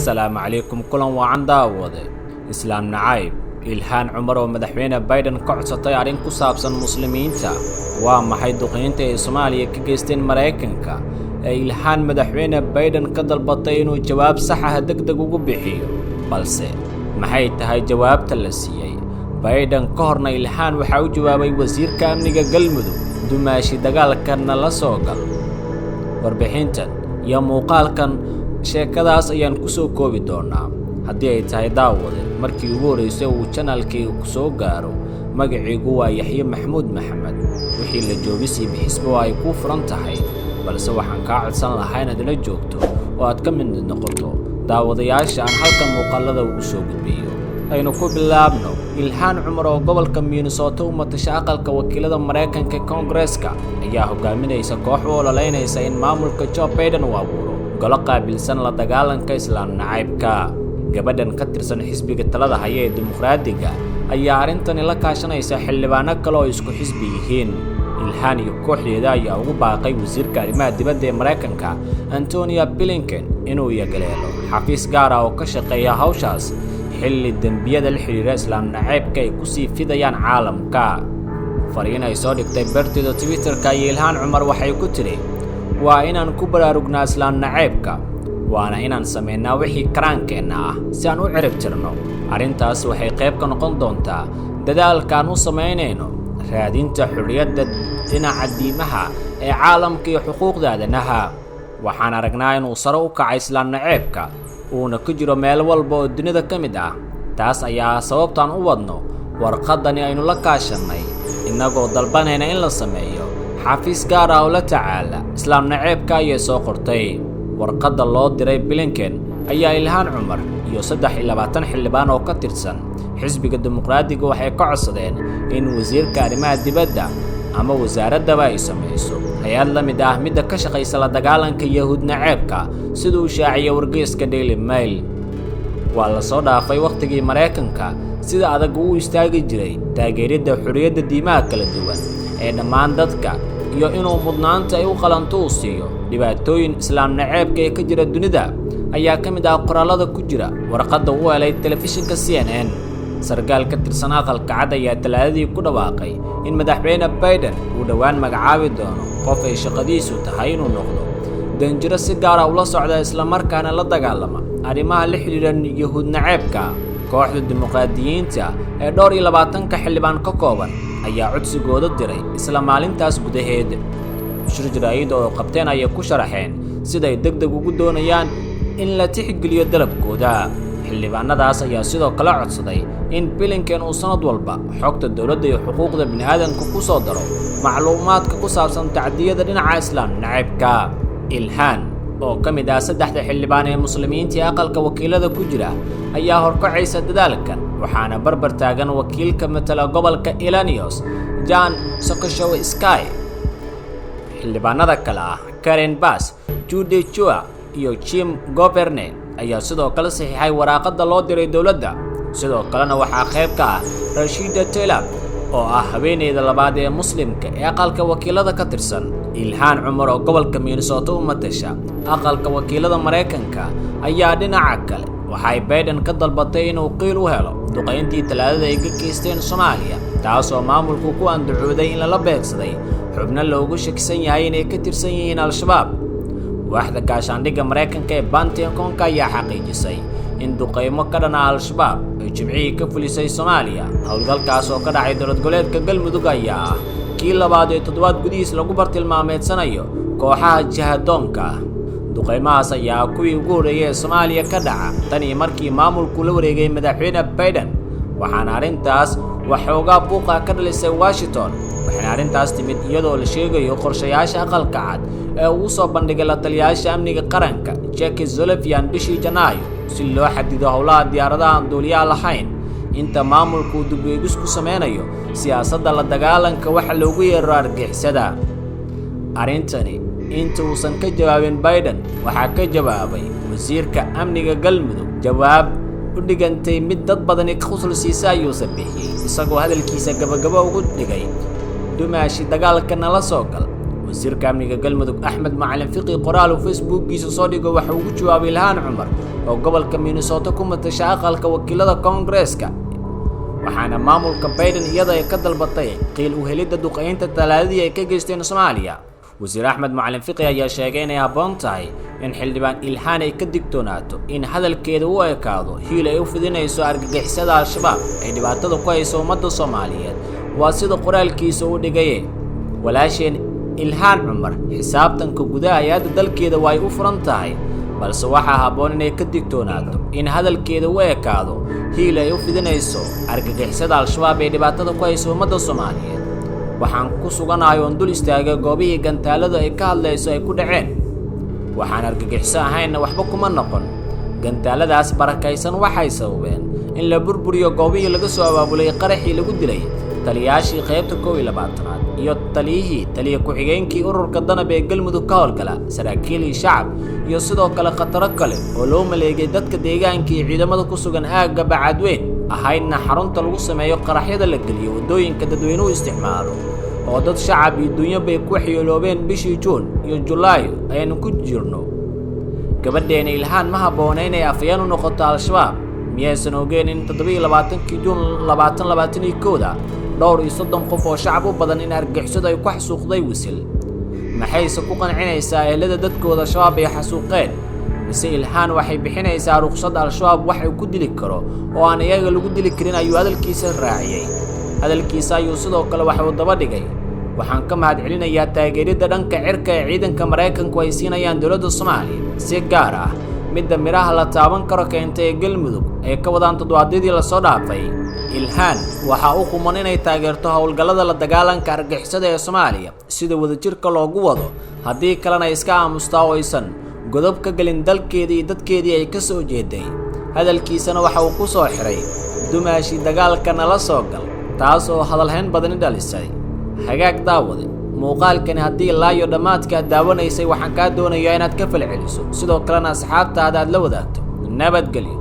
السلام عليكم كلن وعن داود إسلام نعيب إلهان عمر ومدحوين بايدن كعصتي عرين كسابسن مسلimiinta waa maxay duqeynta ee Soomaaliya ka geysteen Mareykanka إلهان مدحوين بايدن ka dalbatay inuu jawaab sax ah degdeg ugu bixiyo balse maxay tahay jawaabta la siiyay بايدن ka horna إلهان waxa uu jawaabay wasiirka amniga Galmudug dumaashi dadaalkan Nala Gal warbixintan iyo muuqaalkan sheekadaas ayaan ku soo koobi doonaa haddii ay tahay daawade markii ugu horeysay uu channelkayga ku soo gaaro magaciigu waa Yaxye Maxamuud Maxamed wixii la joogisi bixismo ay ku furan tahay balse waxaan ka codsan lahaa inaad la joogto oo aad ka mid noqoto daawadayaasha aan halkan muuqaalada ugu soo gudbiyo aynu ku bilaabno Ilhaan Cumar oo gobolka Minnesota u matasha Aqalka Wakiillada Mareykanka Congress-ka ayaa hogaaminaysa koox u ololeynaysa in maamulka Joe Biden uu abuuro golo qaabilsan la dagaalanka Islaam nacaybka gabadhan ka tirsan xisbiga talada haya ee dimuqraadiga ayaa arintani la kaashanaysa xildhibaano kale oo isku xisbi yihiin Ilhaan iyo kooxdeeda ayaa ugu baaqay wasiirka arrimaha dibadda ee Mareykanka Antonio Blinken inuu yagaleelo xafiis gaar ah oo ka shaqeeya hawshaas xilli dambiyada la xiriira Islaam nacaybka ay ku sii fidayaan caalamka fariin ay soo dhigtay barteeda Twitter-ka Ilhaan Cumar waxay ku tiri waa inaan ku baraarugnaa Islaam nacaybka waana inaan sameynaa wixii karaankeenna ah si aan u cirib tirno arrintaas waxay qayb ka noqon doontaa dadaalkan u sameynayno raadinta xurriyadda dhinaca diimaha ee caalamka iyo xuquuqda aadanaha waxaan aragnaa inuu sare u kacay Islaam nacaybka uuna ku jiro meel walba oo dunida ka mid ah taas ayaa sababtaan u wadno warqaddani aynu la kaashanay innagoo dalbanayna in la sameeyo xafiis gaar ah oo la tacaala Islaam nacaybka ayay soo qortay warqadda loo diray Blinken ayaa Ilhaan Cumar iyo 23 xildhibaan oo ka tirsan xisbiga dimuqraadiga waxay ka codsadeen in wasiirka arrimaha dibadda ama wasaaradda ay sameeyso hay'ad la mid ah mid ka shaqeysa la dagaalanka yahuud nacaybka sidoo shaaciyay wargeyska Daily Mail waa la soo dhaafay waqtigii Mareykanka sida adag uu istaagi jiray taageeridda xurriyadda diimaha kala duwan ee dhammaan dadka iyo inuu mudnaanta ay u qalanto u siiyo dhibaatooyin Islaam nacaybka ee ka jira dunida ayaa ka mid ah qoraalada ku jira warqadda uu helay telefishinka CNN sargaal ka tirsan aqalka cad ayaa talaadadii ku dhawaaqay in madaxweyne Biden uu dhawaan magacaabi doono qof ay shaqadiisu tahay inuu noqdo danjiro si gaar ah ula socda isla markaana la dagaalama arrimaha la xiriira yahuud nacaybka kooxda dimuqraadiyiinta ee 22 xildhibaan ka kooban ayaa codsigooda diray isla maalintaas gudaheed shirjiraayid oo qabteen ay ku sharaxeen sida ay degdeg ugu doonayaan in la tixgeliyo dalabkooda xildhibaanadaas ayaa sidoo kale codsaday in Blinken uu sanad walba xogta dawladda iyo xuquuqda bini'aadamka ku soo daro macluumaadka ku saabsan tacdiyada dhinaca Islaam nacaybka Ilhaan oo ka mid ah saddexda xildhibaan ee muslimiinta ee aqalka wakiilada ku jira ayaa horkacaysa dadaalkan waxaana barbar taagan wakiilka matala gobolka Illinois John Schakowsky xildhibaanada kale ah Karen Bass Judy Chu iyo Jim McGovern ayaa sidoo kale saxiixay warqadda loo diray dawladda sidoo kalena waxaa qayb ka ah Rashida Tlaib oo ah haweeneyda labaad ee muslimka ee aqalka wakiilada ka tirsan Ilhaan Cumar oo gobolka Minnesota u matasha aqalka wakiilada Mareykanka ayaa dhinaca kale waxay Biden ka dalbatay inuu qiil u helo duqeyntii talaadada ay ka geysteen Soomaaliya taas oo maamulku ku andacooday in la beegsaday xubno loogu shakisan yahay inay ka tirsan yihiin Al-Shabaab waaxda gaashaandhigga Mareykanka ee Pentagon-ka ayaa xaqiijisay in duqeymo ka dhan ah Al-Shabaab ay jimcihii ka fulisay Soomaaliya howlgalkaas oo ka dhacay dowlad goboleedka Galmudug ayaa ah kii labaad ee toddobaad gudihiis lagu bartilmaameedsanayo kooxaha jihadoonka duqeymahaas ayaa kuwii ugu horeeyay ee Soomaaliya ka dhaca tan iyo markii maamulku la wareegay madaxweyne Biden waxaana arrintaas waxoogaa buuqa ka dhalisay Washington waxaana arrintaas timid iyadoo la sheegayo qorshayaasha aqalka cad ee uu soo bandhigay la taliyayaasha amniga qaranka Jake Sullivan bishii Janaayo si loo xadido howlaha diyaaradaha aan duuliyaha lahayn inta maamulku dib u eegis ku sameynayo siyaasadda la dagaalanka waxa loogu yeero argixisada arintani inta uusan ka jawaabin Biden waxa ka jawaabay wasiirka amniga Galmudug jawaab u dhigantay mid dad badan ka khusulsiisa ayuu sameeyay isagoo hadalkiisa gabagabo ugu dhigay dumaashi dadaalkan Nala Gal wasiirka amniga Galmudug Axmed Macalin Fiqi qoraal uu Facebook-kiisa soo dhigay waxa uu ku jawaabay Ilhaan Cumar oo gobolka Minnesota ku matasha aqalka wakiillada Koongareeska waxaana maamulka Biden iyada ay ka dalbatay qiil u helidda duqeynta talaadii ay ka geysteen Soomaaliya wasiir Axmed Macalin Fiqi ayaa sheegay inay habboon tahay in xildhibaan Ilhaan ay ka digtoonaato in hadalkeeda uu ekaado hiil ay u fidinayso argagixisada Al-Shabaab ay dhibaatada ku hayso ummadda Soomaaliyeed waa sida qoraalkiisa uu dhigay walaasheen Ilhaan Cumar xisaabtanka gudaha hay'adda dalkeeda way u furan tahay balse waxa habboon inay ka digtoonaato in hadalkeeda uu ekaado hiil ay u fidinayso argagixisada Al-Shabaab ay dhibaatada ku hayso ummadda Soomaaliyeed waxaan ku suganahay oo dul istaagay goobihii gantaalada ay ka hadlayso ay ku dhaceen waxaan argagixiso ahayn waxba kuma noqon gantaaladaas barakaysan waxay sababeen in la burburiyo goobihii laga soo abaabulay qaraxii lagu dilay taliyaashii qaybta 12aad iyo taliya ku-xigeenkii ururka danab ee Galmudug ka howlgala saraakiil shacab iyo sidoo kale khataro kale oo loo maleegay dadka deegaanka iyo ciidamada ku sugan aagga Bacadweyn ahayna xarunta lagu sameeyo qaraxyada la geliyo wadooyinka dadweynuhu isticmaalo oo dad shacab iyo dunya bay ku xiyooloobeen bishii Juun iyo July ayaan ku jirno gabadheena Ilhaan ma habboona inay afyaan u noqoto Al-Shabaab miyaysan ogeyn in 27 Juun 2021 dhowr iyo 30 qof oo shacab u badan in argagixisada ay ku xasuuqday wisil maxayse ku qancinaysaa ehelada dadkooda shabaab ay xasuuqeen mise Ilhaan waxay bixinaysaa ruqsad Al-Shabaab wax uu ku dili karo oo aan iyaga lagu dili karin ayuu hadalkiisa raaciyay hadalkiisa ayuu sidoo kale waxa uu daba dhigay waxaan ka mahadcelinayaa taageerida dhanka cirka ee ciidanka Mareykanku ay siinayaan dawladda Soomaaliya si gaar ah midda miraha la taaban karo keentay Galmudug ay ka wadaan toddobaadii la soo dhaafay Ilhaan waxa uu kuman inay taageerto howlgallada la dagaalanka argagixisada ee Soomaaliya sida wadajirka loogu wado haddii kalena iska aamustaa oo aysan godob ka galin dalkeedii iyo dadkeedii ay ka soo jeeday hadalkiisana waxa uu ku soo xiray dumaashi dagaalka nala soo gal taas oo hadalhayn badan dhalisay hagaag daawade muuqaalkani haddii laayo dhamaadka daawanaysay waxaan ka doonayaa inaad ka falceliso sidoo kalena asxaabtaada aad la wadaagto nabadgelyo